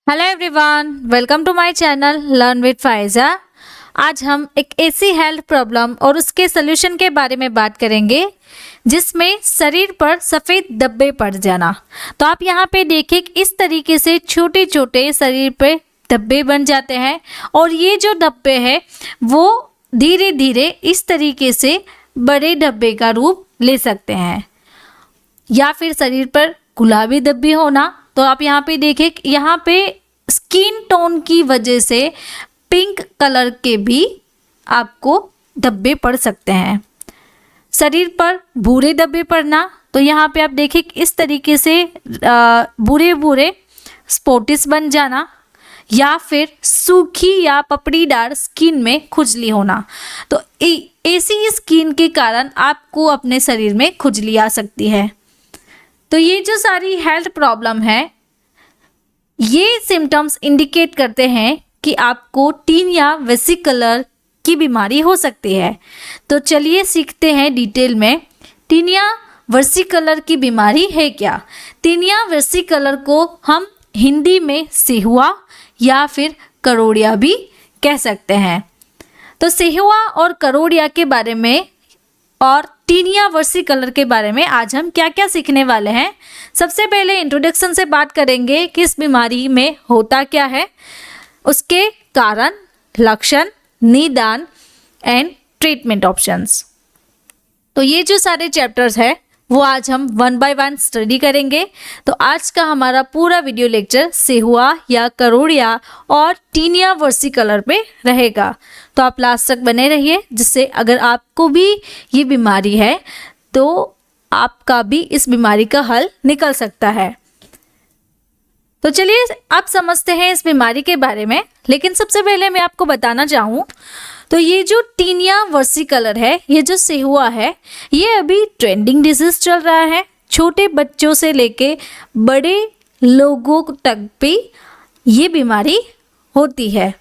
Hello everyone, welcome to my channel learn with Faiza. आज हम एक ऐसी हेल्थ प्रॉब्लम और उसके सोल्यूशन के बारे में बात करेंगे जिसमें शरीर पर सफ़ेद धब्बे पड़ जाना। तो आप यहाँ पे देखिए इस तरीके से छोटे छोटे शरीर पे धब्बे बन जाते हैं और ये जो धब्बे हैं वो धीरे धीरे इस तरीके से बड़े धब्बे का रूप ले सकते हैं, या फिर शरीर पर गुलाबी धब्बे होना। तो आप यहाँ पे देखिए, यहाँ पे स्किन टोन की वजह से पिंक कलर के भी आपको धब्बे पड़ सकते हैं। शरीर पर भूरे धब्बे पड़ना, तो यहाँ पे आप देखिए इस तरीके से भूरे भूरे स्पॉट्स बन जाना, या फिर सूखी या पपड़ीदार स्किन में खुजली होना। तो ऐसी स्किन के कारण आपको अपने शरीर में खुजली आ सकती है। तो ये जो सारी हेल्थ प्रॉब्लम है, ये सिम्टम्स इंडिकेट करते हैं कि आपको टीनिया वेसिकुलर की बीमारी हो सकती है। तो चलिए सीखते हैं डिटेल में टीनिया वेसिकुलर की बीमारी है क्या। टीनिया वेसिकुलर को हम हिंदी में सेहुआ या फिर करोड़िया भी कह सकते हैं। तो सेहुआ और करोड़िया के बारे में और टीनिया वेसिकुलर के बारे में आज हम क्या क्या सीखने वाले हैं। सबसे पहले इंट्रोडक्शन से बात करेंगे कि इस बीमारी में होता क्या है, उसके कारण, लक्षण, निदान एंड ट्रीटमेंट ऑप्शंस। तो ये जो सारे चैप्टर्स हैं वो आज हम 1 बाय 1 स्टडी करेंगे। तो आज का हमारा पूरा वीडियो लेक्चर सेहुआ या करोड़िया और टीनिया वेसिकुलर पे रहेगा। तो आप लास्ट तक बने रहिए, जिससे अगर आपको भी ये बीमारी है तो आपका भी इस बीमारी का हल निकल सकता है। तो चलिए आप समझते हैं इस बीमारी के बारे में। लेकिन सबसे पहले मैं आपको बताना चाहूँ तो ये जो टीनिया वेसिकुलर है, ये जो सेहुआ है, ये अभी ट्रेंडिंग डिजीज चल रहा है। छोटे बच्चों से लेके बड़े लोगों तक भी ये बीमारी होती है।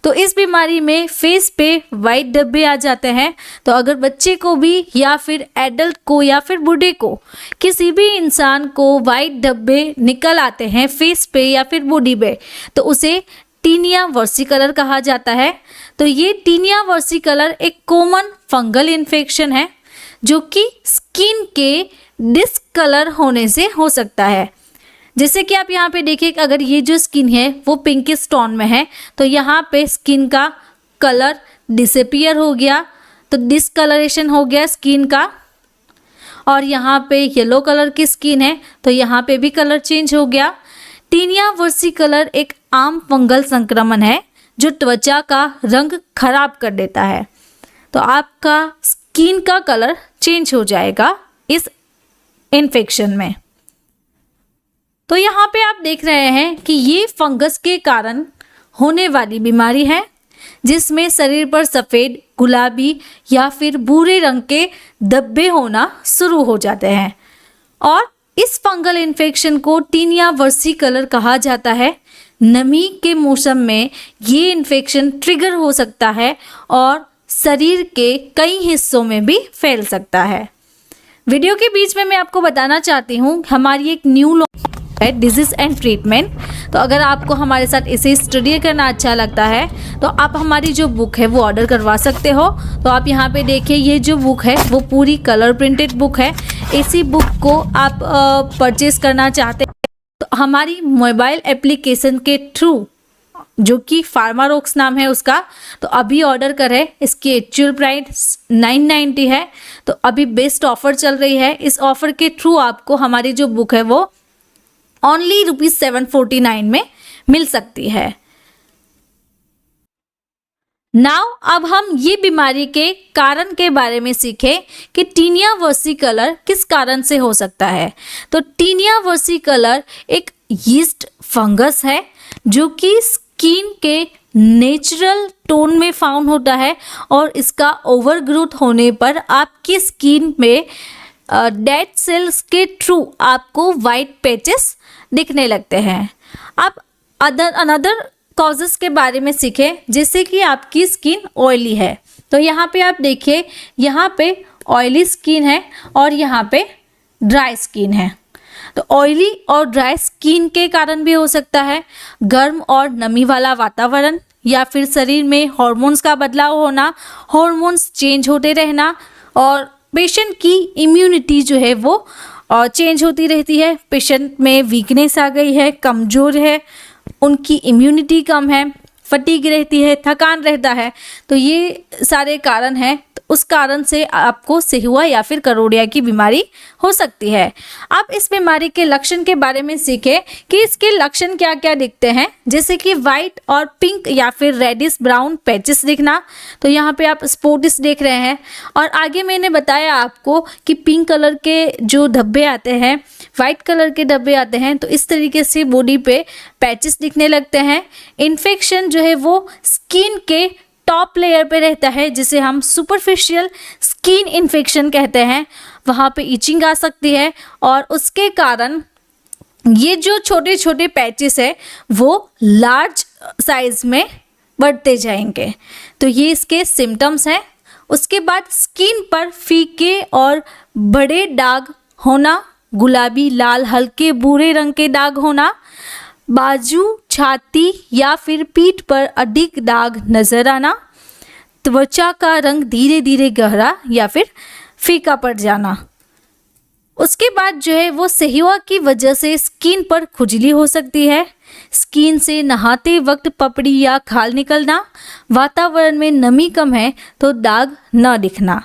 तो इस बीमारी में फेस पे वाइट धब्बे आ जाते हैं। तो अगर बच्चे को भी या फिर एडल्ट को या फिर बूढ़े को, किसी भी इंसान को वाइट धब्बे निकल आते हैं फेस पे या फिर बॉडी पे, तो उसे टीनिया वेसिकुलर कहा जाता है। तो ये टीनिया वेसिकुलर एक कॉमन फंगल इन्फेक्शन है जो कि स्किन के डिस्कलर होने से हो सकता है। जैसे कि आप यहाँ पे देखिए, अगर ये जो स्किन है वो पिंकिश टोन में है, तो यहाँ पे स्किन का कलर डिसअपीयर हो गया, तो डिसकलरेशन हो गया स्किन का। और यहाँ पे येलो कलर की स्किन है तो यहाँ पे भी कलर चेंज हो गया। टीनिया वेसिकुलर एक आम फंगल संक्रमण है जो त्वचा का रंग खराब कर देता है। तो आपका स्किन का कलर चेंज हो जाएगा इस इन्फेक्शन में। तो यहाँ पे आप देख रहे हैं कि ये फंगस के कारण होने वाली बीमारी है, जिसमें शरीर पर सफ़ेद, गुलाबी या फिर भूरे रंग के धब्बे होना शुरू हो जाते हैं। और इस फंगल इन्फेक्शन को टीनिया वेसिकुलर कहा जाता है। नमी के मौसम में ये इन्फेक्शन ट्रिगर हो सकता है और शरीर के कई हिस्सों में भी फैल सकता है। वीडियो के बीच में मैं आपको बताना चाहती हूँ, हमारी एक न्यू है डिजीज एंड ट्रीटमेंट। तो अगर आपको हमारे साथ इसे स्टडी करना अच्छा लगता है तो आप हमारी जो बुक है वो ऑर्डर करवा सकते हो। तो आप यहाँ पे देखिए, ये जो बुक है वो पूरी कलर प्रिंटेड बुक है। इसी बुक को आप परचेस करना चाहते हैं तो हमारी मोबाइल एप्लीकेशन के थ्रू, जो कि फार्मारोक्स नाम है उसका, तो अभी ऑर्डर करें। इसकी एक्चुअल प्राइस 990 है। तो अभी बेस्ट ऑफर चल रही है। इस ऑफर के थ्रू आपको हमारी जो बुक है वो ओनली ₹749 में मिल सकती है। नाउ अब हम ये बीमारी के कारण के बारे में सीखें कि टीनिया वेसिकुलर किस कारण से हो सकता है। तो टीनिया वेसिकुलर एक यीस्ट फंगस है जो कि स्किन के नेचुरल टोन में फाउंड होता है, और इसका ओवरग्रोथ होने पर आपकी स्किन में डेड सेल्स के थ्रू आपको वाइट पैचेस दिखने लगते हैं। आप अनदर कॉजेस के बारे में सीखें, जैसे कि आपकी स्किन ऑयली है। तो यहाँ पे आप देखिए, यहाँ पे ऑयली स्किन है और यहाँ पे ड्राई स्किन है। तो ऑयली और ड्राई स्किन के कारण भी हो सकता है, गर्म और नमी वाला वातावरण, या फिर शरीर में हॉर्मोन्स का बदलाव होना, हॉर्मोन्स चेंज होते रहना, और पेशेंट की इम्यूनिटी जो है वो चेंज होती रहती है। पेशेंट में वीकनेस आ गई है, कमज़ोर है, उनकी इम्यूनिटी कम है, फटीग रहती है, थकान रहता है, तो ये सारे कारण हैं। तो उस कारण से आपको सेहुआ या फिर करोड़िया की बीमारी हो सकती है। आप इस बीमारी के लक्षण के बारे में सीखें कि इसके लक्षण क्या क्या दिखते हैं, जैसे कि वाइट और पिंक या फिर रेडिश ब्राउन पैचेस दिखना। तो यहाँ पे आप स्पॉट्स देख रहे हैं, और आगे मैंने बताया आपको कि पिंक कलर के जो धब्बे आते हैं, वाइट कलर के धब्बे आते हैं, तो इस तरीके से बॉडी पे पैचेस दिखने लगते हैं। इन्फेक्शन जो है वो स्किन के टॉप लेयर पे रहता है, जिसे हम सुपरफिशियल स्किन इन्फेक्शन कहते हैं। वहाँ पे इचिंग आ सकती है, और उसके कारण ये जो छोटे छोटे पैचेस है वो लार्ज साइज में बढ़ते जाएंगे। तो ये इसके सिम्टम्स हैं। उसके बाद स्किन पर फीके और बड़े दाग होना, गुलाबी, लाल, हल्के भूरे रंग के दाग होना, बाजू, छाती या फिर पीठ पर अधिक दाग नजर आना, त्वचा का रंग धीरे धीरे गहरा या फिर फीका पड़ जाना। उसके बाद जो है वो सेहुआ की वजह से स्किन पर खुजली हो सकती है, स्किन से नहाते वक्त पपड़ी या खाल निकलना, वातावरण में नमी कम है तो दाग न दिखना।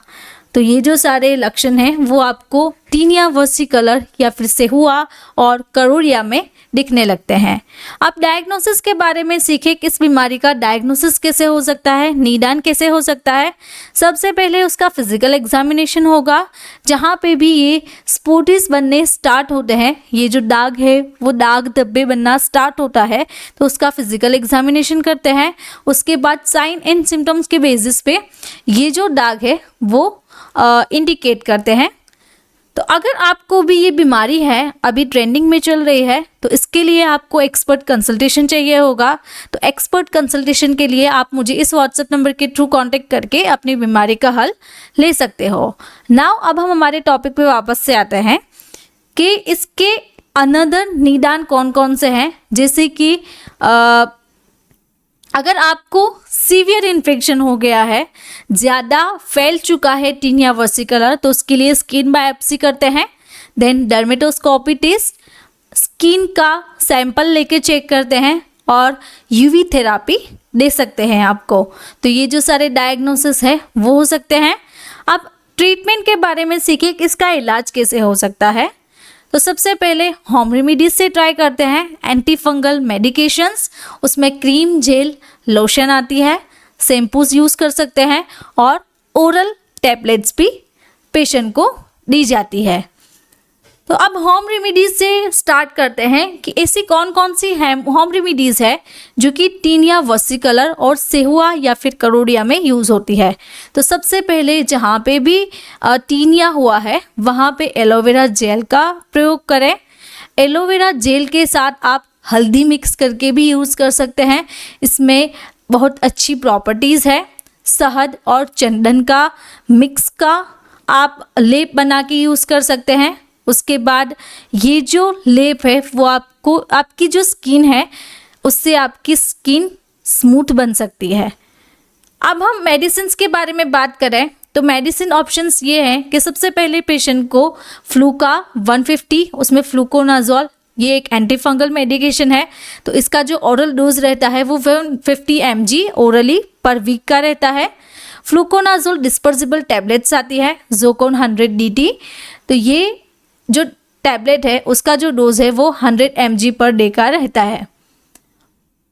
तो ये जो सारे लक्षण हैं वो आपको टीनिया वर्सिकलर या फिर सेहुआ और करोड़िया में दिखने लगते हैं। आप डायग्नोसिस के बारे में सीखें कि इस बीमारी का डायग्नोसिस कैसे हो सकता है, निदान कैसे हो सकता है। सबसे पहले उसका फिजिकल एग्जामिनेशन होगा, जहाँ पे भी ये स्पॉट्स बनने स्टार्ट होते हैं, ये जो दाग है वो दाग धब्बे बनना स्टार्ट होता है, तो उसका फिजिकल एग्जामिनेशन करते हैं। उसके बाद साइन एंड सिम्टम्स के बेसिस पे ये जो दाग है वो इंडिकेट करते हैं। तो अगर आपको भी ये बीमारी है, अभी ट्रेंडिंग में चल रही है, तो इसके लिए आपको एक्सपर्ट कंसल्टेशन चाहिए होगा। तो एक्सपर्ट कंसल्टेशन के लिए आप मुझे इस व्हाट्सएप नंबर के थ्रू कांटेक्ट करके अपनी बीमारी का हल ले सकते हो। नाउ अब हम हमारे टॉपिक पे वापस से आते हैं कि इसके अनदर निदान कौन कौन से हैं। जैसे कि अगर आपको सीवियर इन्फेक्शन हो गया है, ज़्यादा फैल चुका है टीनिया वर्सिकलर, तो उसके लिए स्किन बायोप्सी करते हैं। देन डर्मेटोस्कोपी टेस्ट, स्किन का सैंपल लेके चेक करते हैं, और यूवी थेरापी दे सकते हैं आपको। तो ये जो सारे डायग्नोसिस है वो हो सकते हैं। अब ट्रीटमेंट के बारे में सीखिए कि इसका इलाज कैसे हो सकता है। तो सबसे पहले होम रेमेडीज से ट्राई करते हैं। एंटी फंगल मेडिकेशंस, उसमें क्रीम, जेल, लोशन आती है, शैम्पूज यूज़ कर सकते हैं, और ओरल टैबलेट्स भी पेशेंट को दी जाती है। तो अब होम रेमेडीज से स्टार्ट करते हैं कि ऐसी कौन कौन सी होम रेमेडीज है जो कि टीनिया वर्सिकलर और सेहुआ या फिर करोड़िया में यूज़ होती है। तो सबसे पहले जहाँ पे भी टीनिया हुआ है वहाँ पे एलोवेरा जेल का प्रयोग करें। एलोवेरा जेल के साथ आप हल्दी मिक्स करके भी यूज़ कर सकते हैं, इसमें बहुत अच्छी प्रॉपर्टीज़ है। शहद और चंदन का मिक्स का आप लेप बना के यूज़ कर सकते हैं। उसके बाद ये जो लेप है वो आपको, आपकी जो स्किन है उससे आपकी स्किन स्मूथ बन सकती है। अब हम मेडिसिन के बारे में बात करें तो मेडिसिन ऑप्शंस ये हैं कि सबसे पहले पेशेंट को फ्लूका 150, उसमें फ्लूकोनाजोल, ये एक एंटी फंगल मेडिकेशन है। तो इसका जो ओरल डोज रहता है वो 150 mg ओरली पर वीक का रहता है। फ्लूकोनाजोल डिस्पर्सिबल टैबलेट्स आती है, जोकोन 100 DT। तो ये जो टैबलेट है उसका जो डोज है वो 100 mg पर डे का रहता है।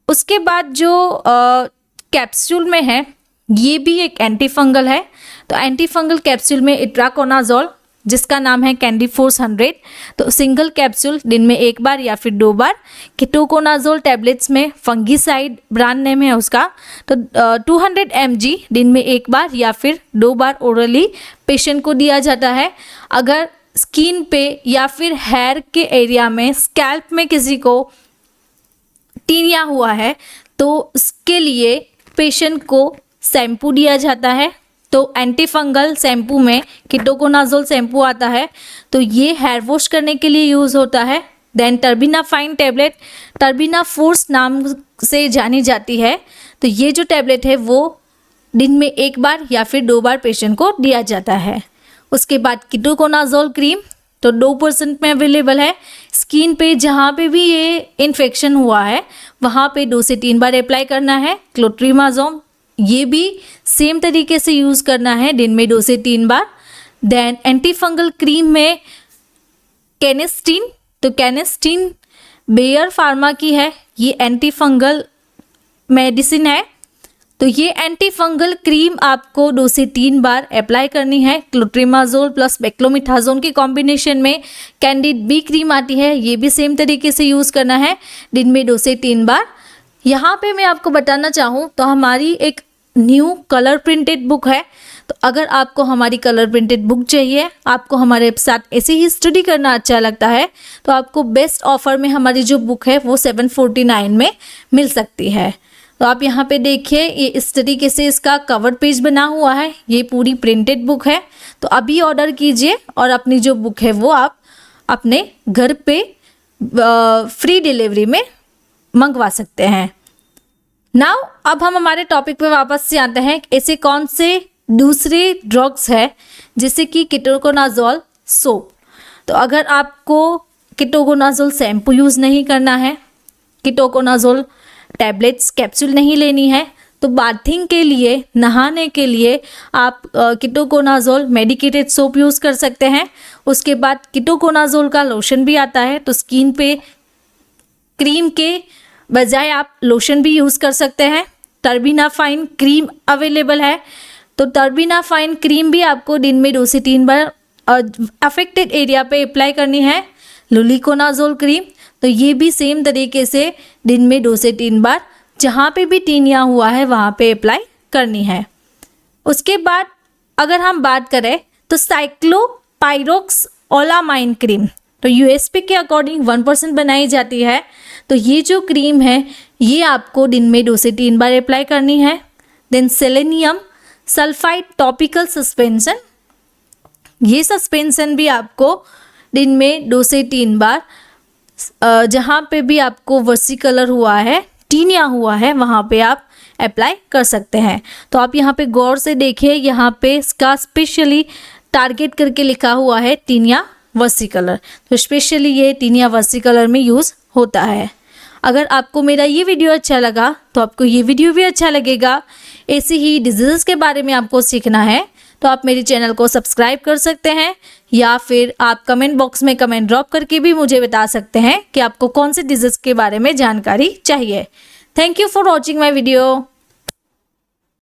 उसके बाद जो कैप्सूल में है ये भी एक एंटी फंगल है। तो एंटी फंगल कैप्सूल में इट्राकोनाजोल, जिसका नाम है कैंडी फोर्स 100, तो सिंगल कैप्सूल दिन में 1 बार या फिर 2 बार। कीटोकोनाजोल टैबलेट्स में फंगीसाइड ब्रांड नेम है उसका, तो 200 mg दिन में 1 बार या फिर 2 बार ओरली पेशेंट को दिया जाता है। अगर स्किन पे या फिर हेयर के एरिया में, स्कैल्प में किसी को टीनिया हुआ है तो उसके लिए पेशेंट को शैम्पू दिया जाता है, तो एंटी फंगल शैम्पू में कीटोकोनाजोल शैम्पू आता है, तो ये हेयर वॉश करने के लिए यूज़ होता है। देन टर्बिनाफाइन टैबलेट टर्बिना फोर्स नाम से जानी जाती है, तो ये जो टैबलेट है वो दिन में 1 बार या फिर 2 बार पेशेंट को दिया जाता है। उसके बाद कीटोकोनाजोल क्रीम तो 2% में अवेलेबल है। स्किन पे जहाँ पे भी ये इन्फेक्शन हुआ है वहाँ पे 2 से 3 बार अप्लाई करना है। क्लोट्रीमाजोम ये भी सेम तरीके से यूज़ करना है, दिन में 2 से 3 बार। देन एंटी फंगल क्रीम में कैनेस्टीन, तो कैनेस्टीन बेयर फार्मा की है, ये एंटी फंगल मेडिसिन है, तो ये एंटी फंगल क्रीम आपको 2 से 3 बार अप्लाई करनी है। क्लोट्रीमाजोल प्लस बेक्लोमिथाजोन के कॉम्बिनेशन में कैंडिड बी क्रीम आती है, ये भी सेम तरीके से यूज़ करना है, दिन में 2 से 3 बार। यहाँ पे मैं आपको बताना चाहूँ तो हमारी एक न्यू कलर प्रिंटेड बुक है, तो अगर आपको हमारी कलर प्रिंटेड बुक चाहिए, आपको हमारे साथ ऐसे ही स्टडी करना अच्छा लगता है, तो आपको बेस्ट ऑफर में हमारी जो बुक है वो 749 में मिल सकती है। तो आप यहाँ पे देखिए, ये इस तरीके से इसका कवर पेज बना हुआ है, ये पूरी प्रिंटेड बुक है। तो अभी ऑर्डर कीजिए और अपनी जो बुक है वो आप अपने घर पे फ्री डिलीवरी में मंगवा सकते हैं। नाउ अब हम हमारे टॉपिक पे वापस से आते हैं। ऐसे कौन से दूसरे ड्रग्स है जैसे कि कीटोकोनाजोल सोप, तो अगर आपको कीटोकोनाजोल शैम्पू यूज़ नहीं करना है, कीटोकोनाजोल टैबलेट्स कैप्सूल नहीं लेनी है, तो बाथिंग के लिए, नहाने के लिए आप कीटोकोनाजोल मेडिकेटेड सोप यूज़ कर सकते हैं। उसके बाद कीटोकोनाजोल का लोशन भी आता है, तो स्किन पे क्रीम के बजाय आप लोशन भी यूज़ कर सकते हैं। टर्बिनाफाइन क्रीम अवेलेबल है, तो टर्बिनाफाइन क्रीम भी आपको दिन में 2 से 3 बार अफेक्टेड एरिया पे अप्लाई करनी है। लुलिकोनाजोल क्रीम तो ये भी सेम तरीके से दिन में 2 से 3 बार जहाँ पे भी टीनिया हुआ है वहाँ पे अप्लाई करनी है। उसके बाद अगर हम बात करें तो साइक्लोपाइरोक्स ओलामाइन क्रीम तो यूएसपी के अकॉर्डिंग 1% बनाई जाती है, तो ये जो क्रीम है ये आपको दिन में 2 से 3 बार अप्लाई करनी है। Then selenium sulphide topical suspension, ये सस्पेंशन भी आपको दिन में 2 से 3 बार जहाँ पे भी आपको वर्सी कलर हुआ है, टीनिया हुआ है, वहाँ पे आप अप्लाई कर सकते हैं। तो आप यहाँ पे गौर से देखिए, यहाँ पे इसका स्पेशली टारगेट करके लिखा हुआ है टीनिया वर्सी कलर, तो स्पेशली ये टीनिया वर्सी कलर में यूज़ होता है। अगर आपको मेरा ये वीडियो अच्छा लगा तो आपको ये वीडियो भी अच्छा लगेगा। ऐसे ही डिजीज़ के बारे में आपको सीखना है तो आप मेरे चैनल को सब्सक्राइब कर सकते हैं, या फिर आप कमेंट बॉक्स में कमेंट ड्रॉप करके भी मुझे बता सकते हैं कि आपको कौन से डिजीज़ के बारे में जानकारी चाहिए। Thank you for watching my video.